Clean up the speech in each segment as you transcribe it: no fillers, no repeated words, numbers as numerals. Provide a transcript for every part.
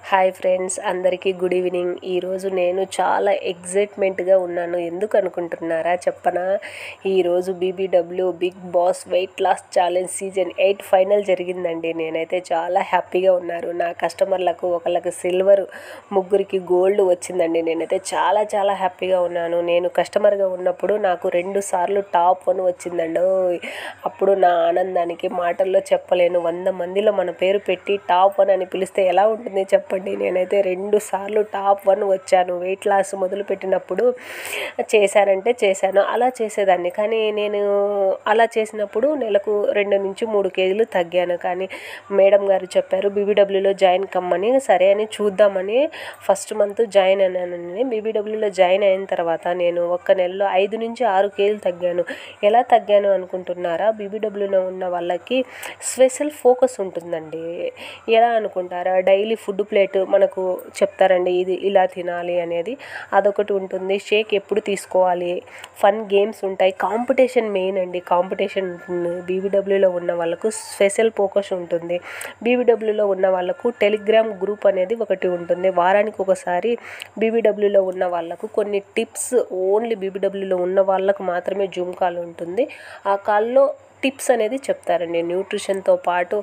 Hi friends, అందరికీ good evening. ఈరోజు నేను చాలా ఎగ్జైట్మెంట్గా ఉన్నాను. ఎందుకు అనుకుంటున్నారా చెప్పనా? ఈరోజు BBW Big Boss weight loss challenge season 8 final జరిగిందండి. నేనైతే చాలా హ్యాపీగా ఉన్నాను. నా కస్టమర్లకు ఒకళ్ళకి సిల్వర్, ముగ్గురికి గోల్డ్ వచ్చిందండి. నేనైతే చాలా చాలా హ్యాపీగా ఉన్నాను. నేను కస్టమర్గా ఉన్నప్పుడు నాకు 2 సార్లు టాప్ 1 వచ్చిందండి. అప్పుడు నా ఆనందానికి మాటల్లో చెప్పలేను. 100 మందిలో మన పేరు పెట్టి టాప్ 1 అని పిలిస్తే ఎలా ఉంటుంది చెప్పండి. నేనైతే 2 సార్లు టాప్ 1 వచ్చాను. వెయిట్ లాస్ మొదలుపెట్టినప్పుడు చేశాను. అలా చేసేదాన్ని. కానీ నేను అలా చేసినప్పుడు నెలకు 2-3 కేజీలు తగ్గాను. కానీ మేడం గారు చెప్పారు బీబీడబ్ల్యూలో జాయిన్ కమ్మని. సరే అని చూద్దామని ఫస్ట్ మంత్ జాయిన్ అయ్యానండి. బీబీడబ్ల్యూలో జాయిన్ అయిన తర్వాత నేను ఒక్క నెలలో 5-6 కేజీలు తగ్గాను. ఎలా తగ్గాను అనుకుంటున్నారా? బీబీడబ్ల్యూలో ఉన్న వాళ్ళకి స్పెషల్ ఫోకస్ ఉంటుందండి. ఎలా అనుకుంటారా? డైలీ ఫుడ్ ప్లేట్ మనకు చెప్తారండి, ఇది ఇలా తినాలి అనేది. అదొకటి ఉంటుంది. షేక్ ఎప్పుడు తీసుకోవాలి, ఫన్ గేమ్స్ ఉంటాయి, కాంపిటీషన్ మెయిన్ అండి. కాంపిటీషన్ ఉంటుంది. బీబీడబ్ల్యూలో ఉన్న వాళ్ళకు స్పెషల్ ఫోకస్ ఉంటుంది. బీబీడబ్ల్యూలో ఉన్న వాళ్ళకు టెలిగ్రామ్ గ్రూప్ అనేది ఒకటి ఉంటుంది. వారానికి ఒకసారి బీబీడబ్ల్యూలో ఉన్న వాళ్ళకు కొన్ని టిప్స్, ఓన్లీ బీబీడబ్ల్యూలో ఉన్న వాళ్ళకు మాత్రమే జూమ్ కాల్ ఉంటుంది. ఆ కాల్లో టిప్స్ అనేది చెప్తారండి. న్యూట్రిషన్తో పాటు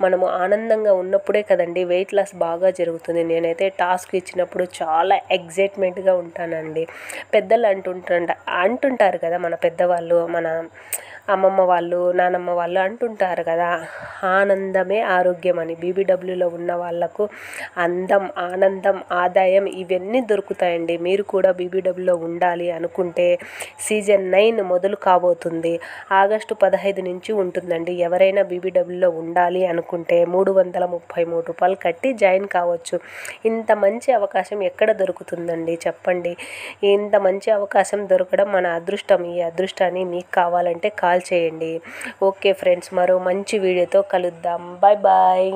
మనము ఆనందంగా ఉన్నప్పుడే కదండి వెయిట్ లాస్ బాగా జరుగుతుంది. నేనైతే టాస్క్ ఇచ్చినప్పుడు చాలా ఎగ్జైట్మెంట్గా ఉంటానండి. పెద్దలు అంటుంటారు కదా, మన పెద్దవాళ్ళు, మన అమ్మమ్మ వాళ్ళు, నానమ్మ వాళ్ళు అంటుంటారు కదా, ఆనందమే ఆరోగ్యం అని. బీబీడబ్ల్యూలో ఉన్న వాళ్ళకు అందం, ఆనందం, ఆదాయం ఇవన్నీ దొరుకుతాయండి. మీరు కూడా బీబీడబ్ల్యూలో ఉండాలి అనుకుంటే సీజన్ 9 మొదలు కాబోతుంది. ఆగస్టు 15 నుంచి ఉంటుందండి. ఎవరైనా బీబీడబ్ల్యూలో ఉండాలి అనుకుంటే $333 కట్టి జాయిన్ కావచ్చు. ఇంత మంచి అవకాశం ఎక్కడ దొరుకుతుందండి చెప్పండి? ఇంత మంచి అవకాశం దొరకడం మన అదృష్టం. ఈ అదృష్టాన్ని మీకు కావాలంటే కాల్ చేయండి. ఓకే ఫ్రెండ్స్, మరో మంచి వీడియోతో కలుద్దాం. Bye bye.